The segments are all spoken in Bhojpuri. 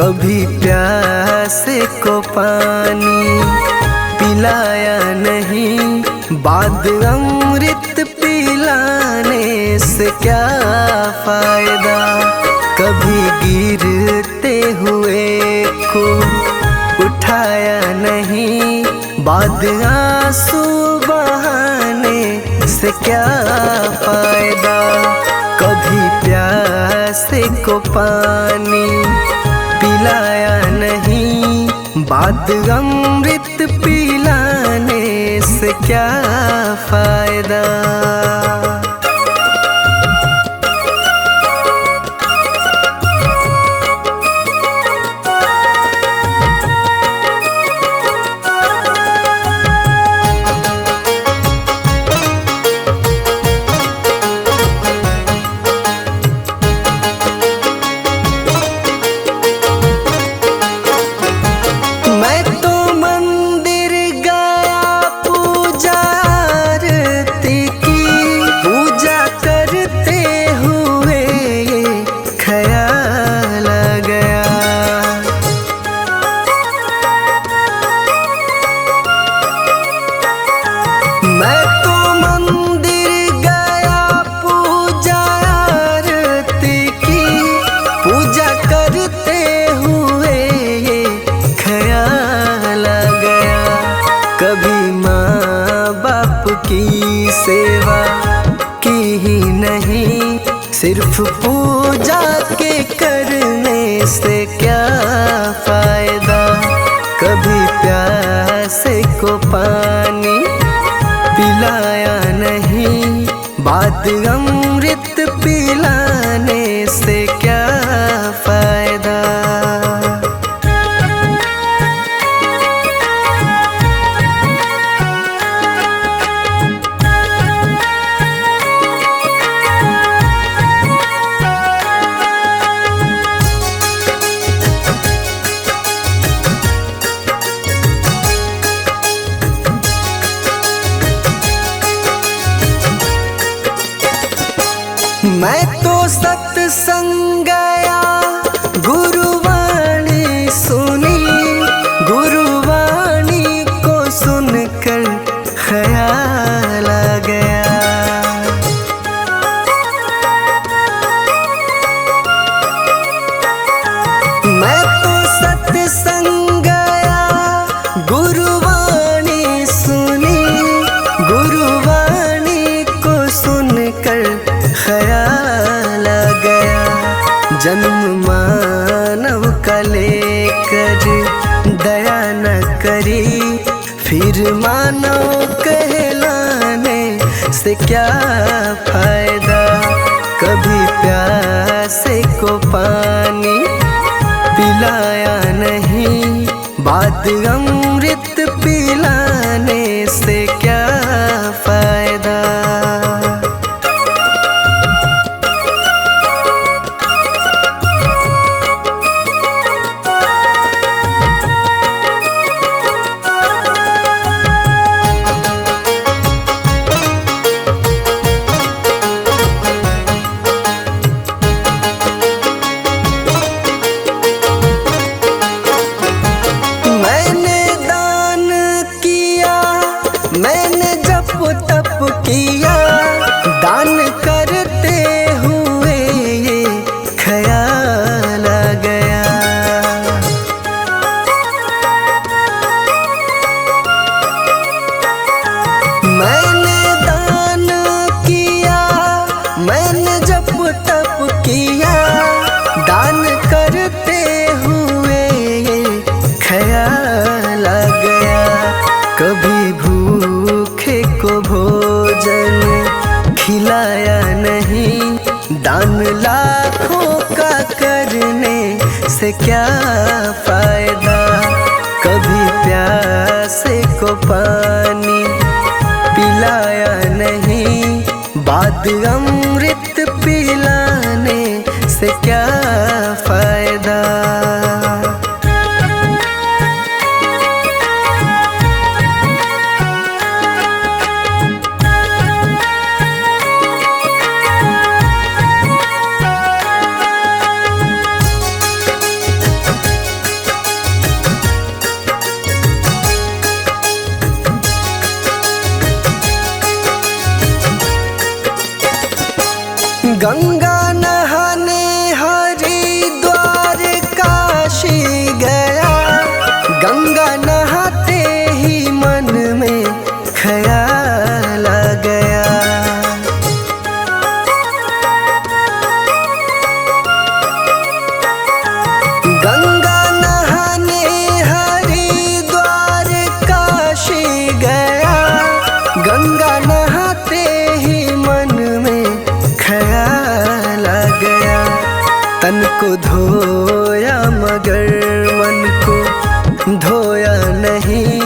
कभी प्यासे को पानी पिलाया नहीं, बाद अमृत पिलाने से क्या फायदा। कभी गिरते हुए को उठाया नहीं, बाद आंसू बहाने से क्या फायदा। कभी प्यासे को पानी पिलाया नहीं, बाद अमृत पिलाने से क्या फायदा। मैं तो मंदिर गया पूजा आरती की, पूजा करते हुए ये ख्याल आ गया। कभी माँ बाप की सेवा की ही नहीं, सिर्फ पूजा के करने से क्या फायदा। कभी प्यासे को पानी पिलाया नहीं, बाद अमृत पिलाने से क्या फायदा। मैं तो सत्संग गया, गुरुवाणी सुनी, गुरुवाणी को सुनकर ख्याल आ गया। मैं तो सत्संग गया, गुरुवाणी सुनी, गुरुवाणी को सुनकर ख्याल आ गया। जन्म मानव का लेकर दया न करी, फिर मानव कहलाने से क्या फायदा। कभी प्यासे को पानी पिलाया नहीं, बाद अमृत पिलाने से क्या फायदा। मैंने जप तप किया, दान करते हुए ये ख्याल आ गया। मैंने दान किया, मैंने जप तप किया, दान करते हुए ये ख्याल आ गया। कभी भूखे को भोजन खिलाया नहीं, दान लाखों का करने से क्या फायदा। कभी प्यासे को पानी पिलाया नहीं, बाद अमृत पिलाने से क्या फायदा। गंगा नहाते ही मन में ख्याल आ गया। तन को धोया मगर मन को धोया नहीं,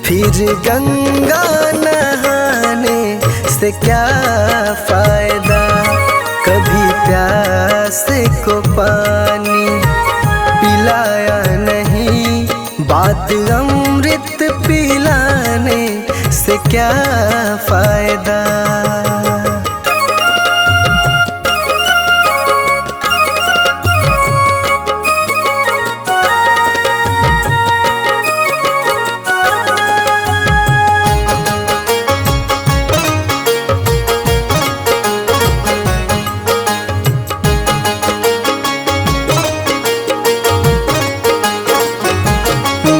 फिर गंगा नहाने से क्या फायदा। कभी प्यासे को पानी पिलाया नहीं, बात अमृत पिलाने से क्या फायदा।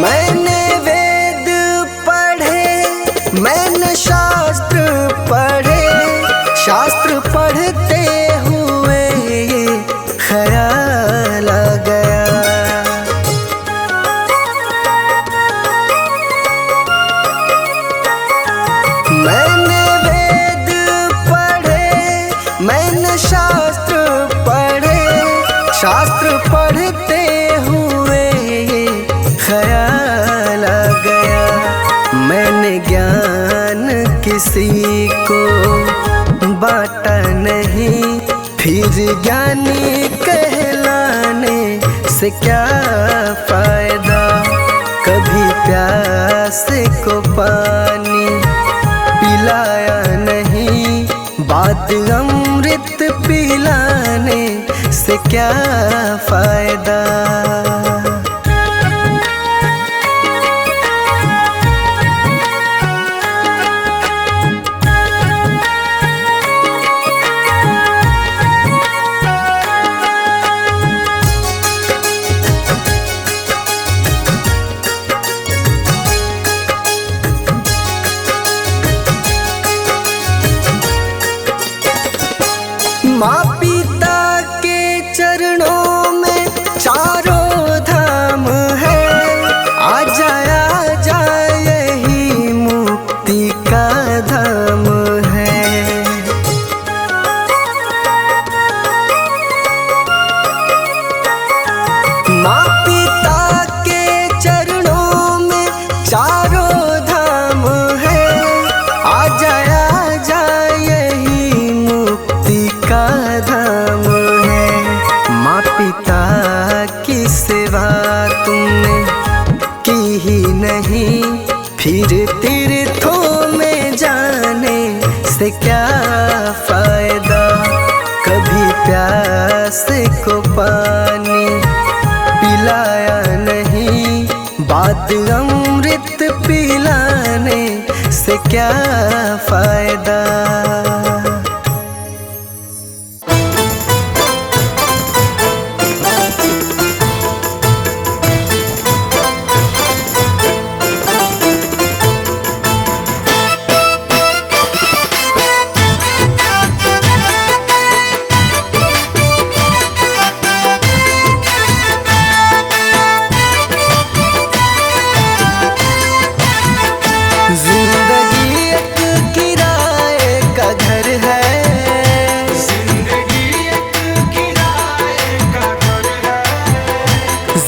मैंने वेद पढ़े, मैंने शास्त्र पढ़े, शास्त्र पढ़ते हुए ये ख्याल आ गया। मैंने वेद पढ़े, मैंने शास्त्र पढ़े, शास्त्र पढ़ते हुए ये ख्याल आ गया। मैंने ज्ञान किसी को बांटा नहीं, फिर ज्ञानी कहलाने से क्या फायदा। कभी प्यासे को पानी पिलाया नहीं, बात अमृत पिलाने से क्या फायदा। माँ पिता के चरणों में चारों धाम है, आ जा यही मुक्ति का धाम है। माँ पिता के चरणों में चारों धाम है, आ जा यही मुक्ति का धाम है। माँ पिता की सेवा तुमने की ही नहीं, फिर तीर्थों में जाने से क्या फायदा। कभी प्यासे को पानी पिलाया नहीं, बात अमृत पिलाने से क्या फायदा। जिंदगी एक किराए का घर है, जिंदगी एक किराए का घर है,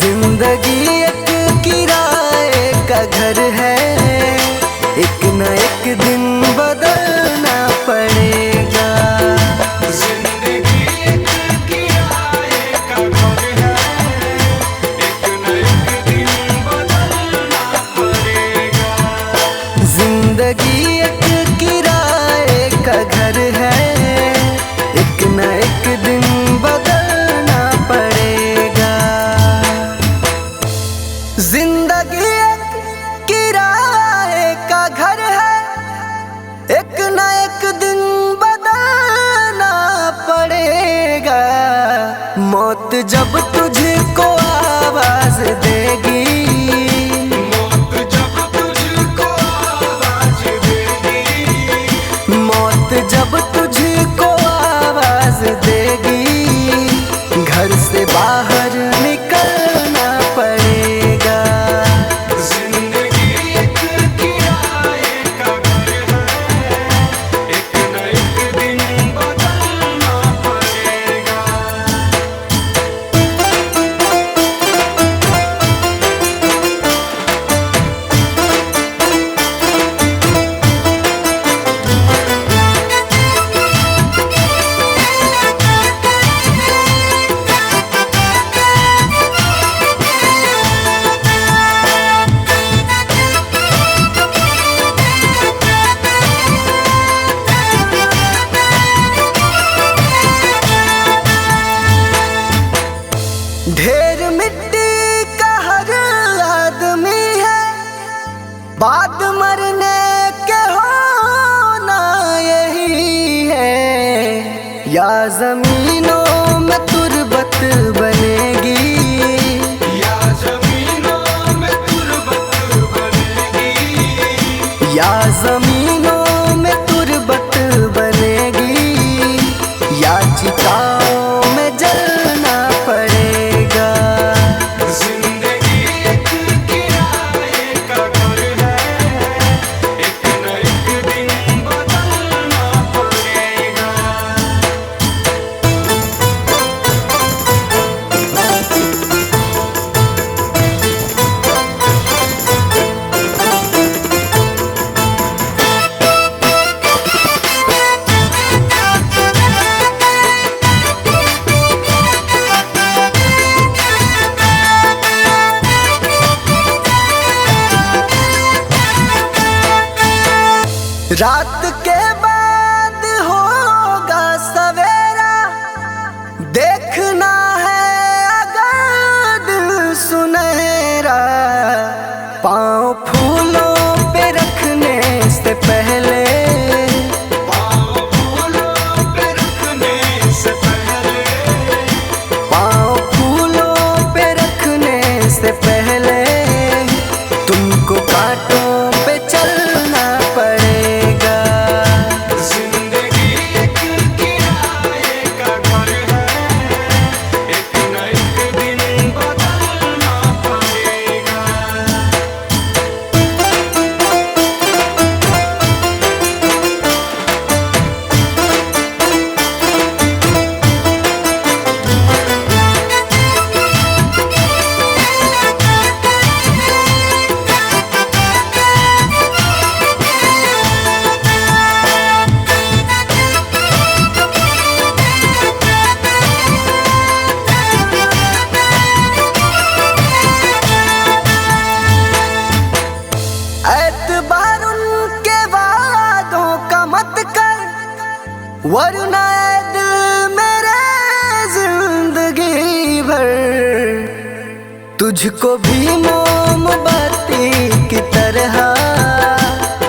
जिंदगी एक किराए का घर है। एक न एक दिन बदलना पड़ेगा। जिंदगी एक किराए का घर है, एक न एक दिन बदलना पड़ेगा। जिंदगी एक किराए का घर है, एक न एक दिन बदलना पड़ेगा। जिंदगी एक किराए का घर है, एक न एक दिन बदलना पड़ेगा। मौत जब तुझको आवाज देगी, जब तुझको आवाज देगी, घर से बाहर निकलना पड़ेगा। जिंदगी एक किराए का घर है, जमीनों में तुरबत बनेगी, या जमीनों में तुरबत बनेगी, या जमीनों में तुरबत बनेगी, या चिताओं में जलना पड़ेगा। जिंदगी एक किराए का घर है, एक न एक दिन बदलना पड़ेगा। रात के बाद होगा सवेरा, देखना है अगर दिल सुनहरा। पाँव फूलों पे रखने से पहले, पाँव फूलों पे रखने से पहले, पाँव फूलों पे रखने से पहले तुमको कांटों पे चलना पड़ेगा। जिंदगी एक किराए का घर है, एक न एक दिन बदलना पड़ेगा। एतबार उनके वादों का मत कर, वरना ऐ दिल मेरे जिंदगी भर तुझको भी मोमबत्ती की तरह,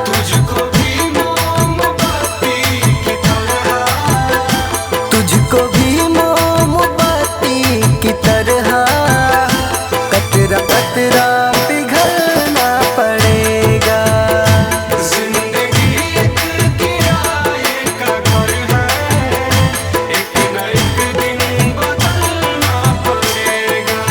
तुझको भी मोमबत्ती की तरह, तुझको भी मोमबत्ती की तरह कतरा कतरा पिघलना पड़ेगा। जिंदगी एक किराए का घर है, एक न एक दिन बदलना पड़ेगा।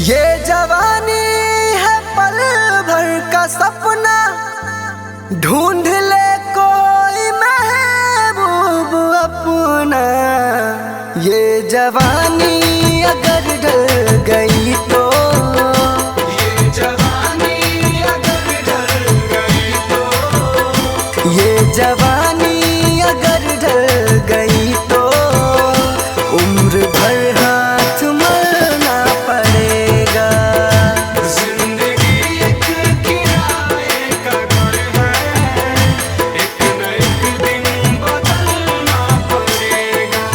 ये जवानी है पल भर का सपना, ढूंढ ले कोई महबूब अपना। ये जवानी अगर ढल गई तो, ये जवानी अगर ढल गई तो, ये जवानी अगर ढल गई तो उम्र भर हाथ मलना पड़ेगा। जिंदगी एक किराए का घर है, एक न एक दिन बदलना पड़ेगा।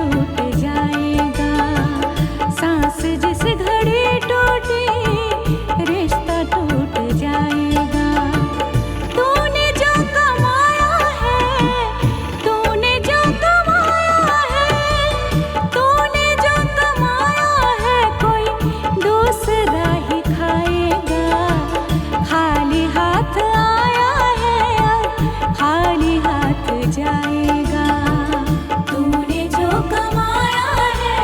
टूट जाएगा। सांस जिस घड़ी टूटी रिश्ता टूट जाएगा। तूने जो कमाया है, तूने जो कमाया है, तूने जो कमाया है कोई दूसरा ही खाएगा। खाली हाथ आया है और खाली हाथ जाएगा। तूने जो कमाया है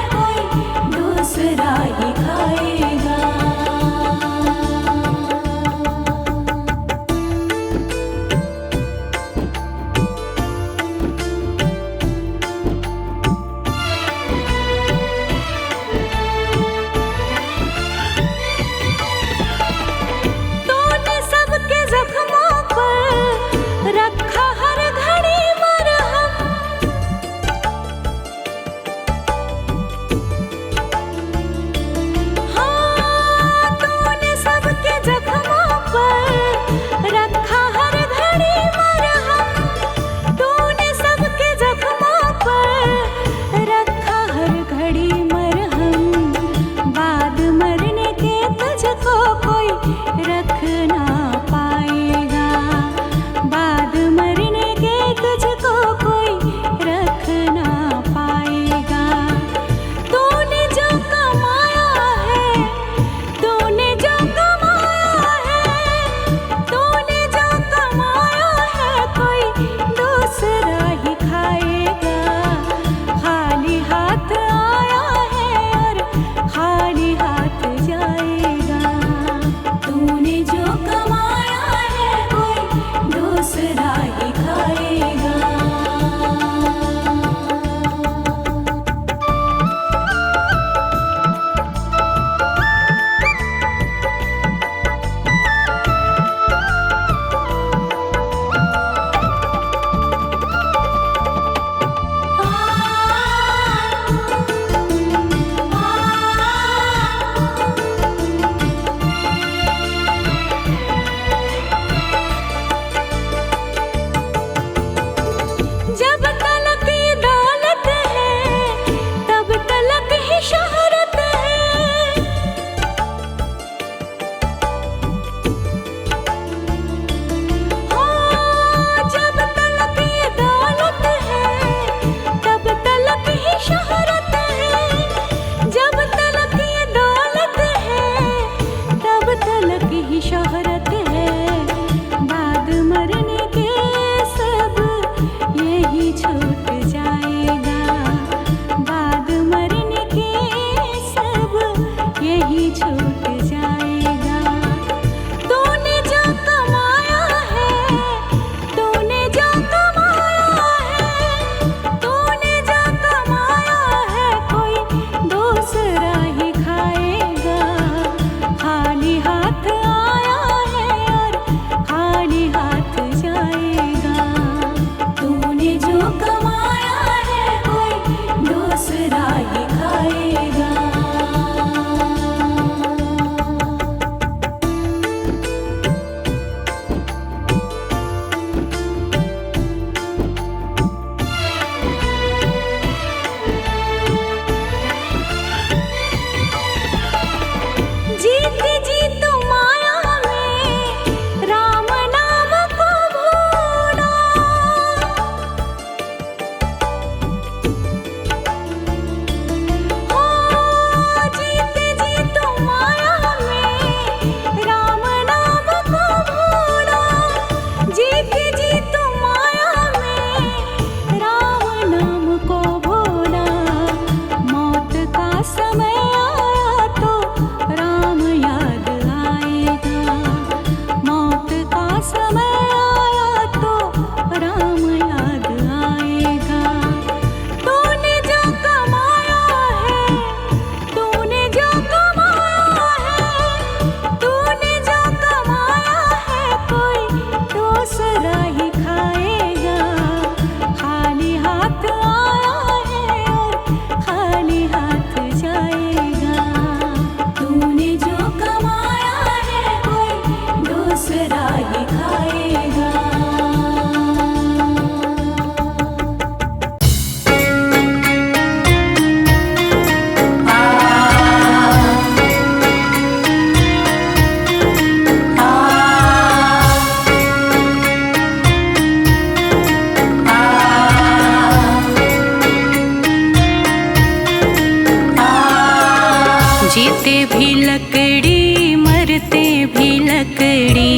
जीते भी लकड़ी मरते भी लकड़ी,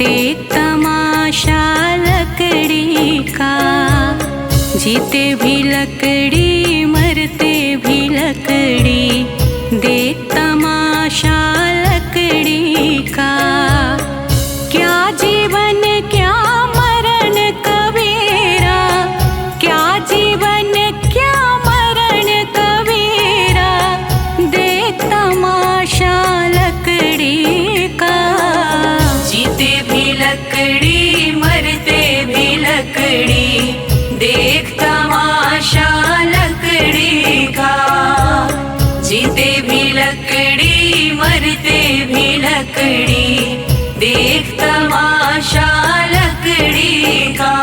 देख तमाशा लकड़ी का। जीते भी लकड़ी मरते भी लकड़ी, देख तमाशा लकड़ी का। क्या जीवन क्या मरण कबीरा, क्या जीवन क्या मरण कबीरा, देख तमाशा लकड़ी का। जीते भी लकड़ी मरते भी लकड़ी, देख तमाशा लकड़ी का। जीते भी लकड़ी मरते भी लकड़ी, देख तमाशा लकड़ी का।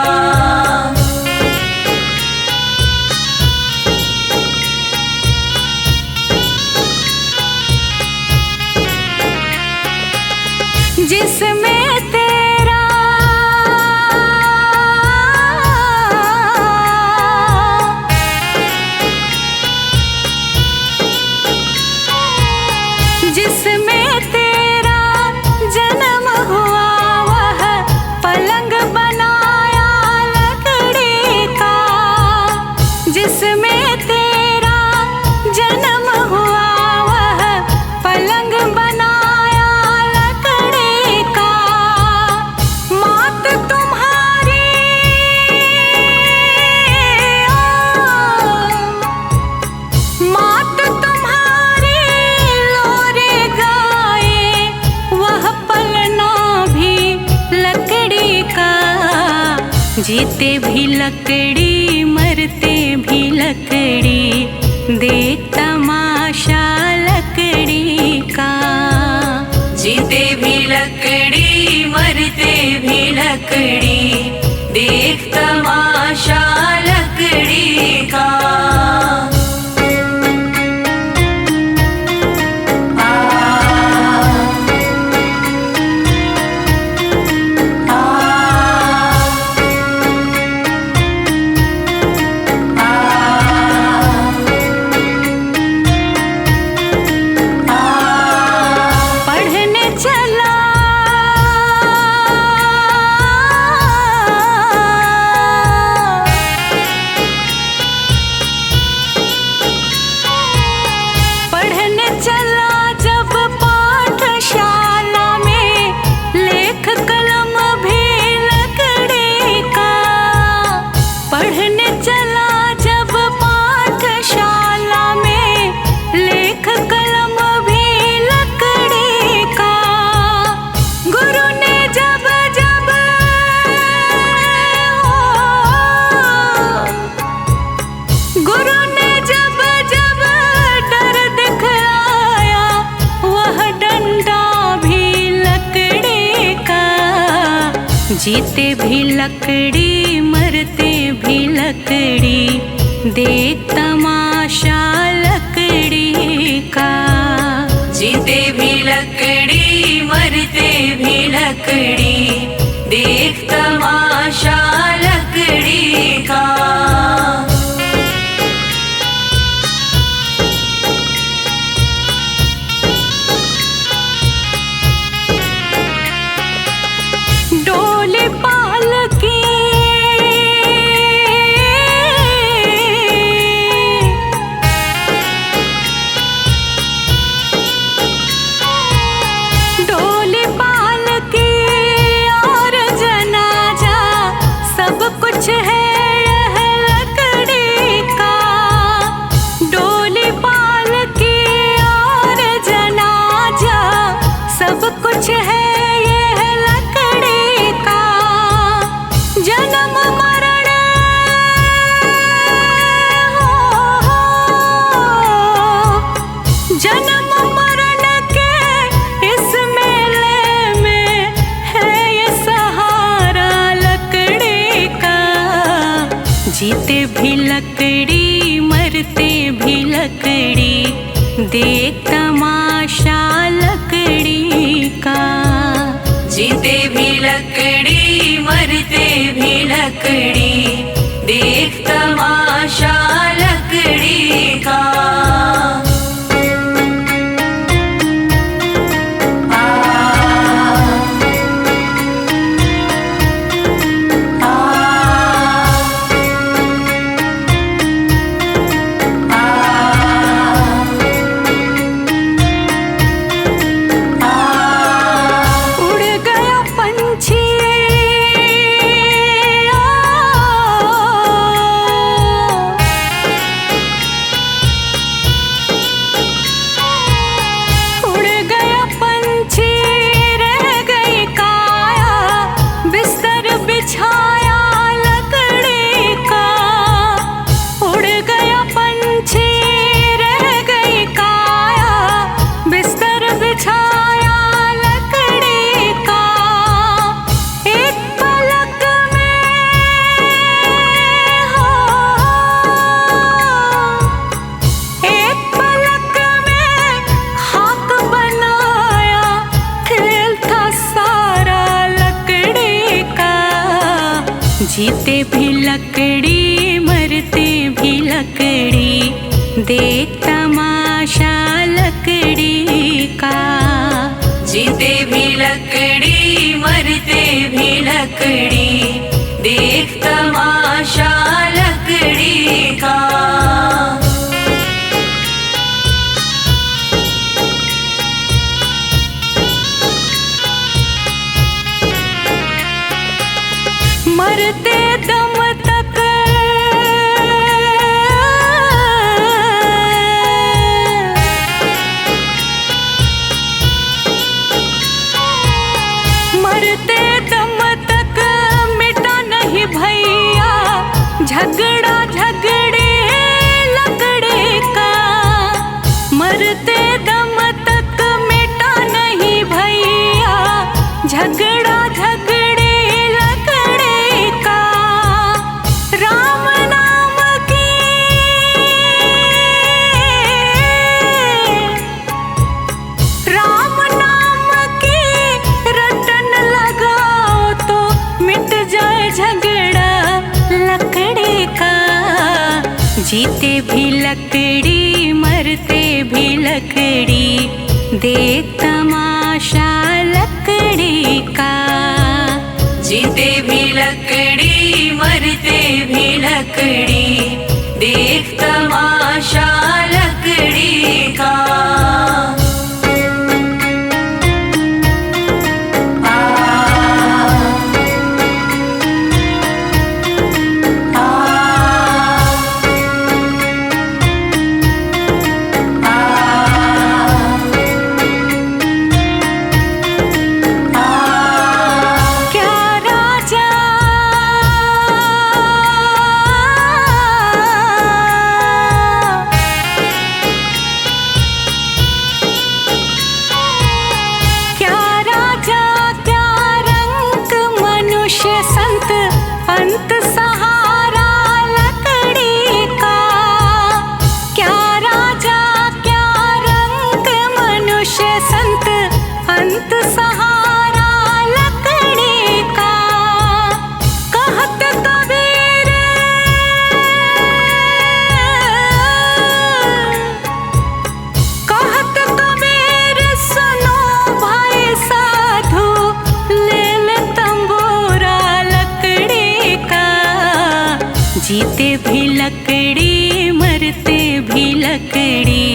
जिसमें तेरा जिसमें तेरा जन्म हुआ, वह पलंग बनाया लकड़ी का। जिसमें तेरा जन्म हुआ, वह पलंग बनाया लकड़ी का। मात तुम्हारी मात तुम्हारी लोरे गाए, वह पलना भी लकड़ी का। जीते भी लकड़ी मरते भी लकड़ी, देख तमाशा लकड़ी का। जीते भी लकड़ी मरते भी लकड़ी, देख तमाशा लकड़ी का। पढ़ने चला पढ़ने चला जब पाठशाला में, लेख कलम भी लकड़ी का। पढ़ने चला जब पाठशाला में, लेख कलम भी लकड़ी का। गुरु ने जब जब गुरु ने जब जब डर दिखलाया, वह डंडा भी लकड़ी का। जीते भी लकड़ी मरते भी लकड़ी, देख तमाशा लकड़ी का। जीते भी लकड़ी मरते भी लकड़ी, देख तमाशा लकड़ी का। डोली पालकी डोली पालकी और जनाजा, सब कुछ है यह लकड़ी का। डोली पालकी और जनाजा, सब कुछ है यह लकड़ी का। जन्म मरण जन्म मरण के इस मेले में है ये सहारा लकड़ी का। जीते भी लकड़ी मरते भी लकड़ी, देख तमाशा लकड़ी का। जीते भी लकड़ी मरते भी लकड़ी, देख तमाशा लकड़ी का। लकड़ी देख तमाशा लकड़ी का। जीते भी लकड़ी मरते भी लकड़ी देख तमाशा लकड़ी का। मरते दम तक मरते दम तक मिटा नहीं भैया झगड़ा झगड़े लकड़े का। मरते दम तक मिटा नहीं भैया झगड़ा झगड़े लकड़े का। राम नाम की राम नाम की रटन लगाओ तो मिट जाए झगड़ा लकड़ी का। जीते भी लकड़ी मरते भी लकड़ी देख तमाशा लकड़ी का। जीते भी लकड़ी मरते भी लकड़ी देख तमाशा लकड़ी का। अंत सहारा लकड़ी का। क्या राजा क्या रंग मनुष्य संत अंत सहारा लकड़ी का। कहत कबीर कहत कबीर सुनो भाई साधु ले ले तंबूरा लकड़ी का। जीते भी लकड़ी मरते भी लकड़ी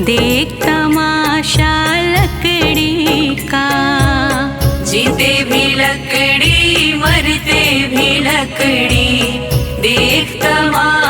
देख तमाशा लकड़ी का। जीते भी लकड़ी मरते भी लकड़ी देख तमाशा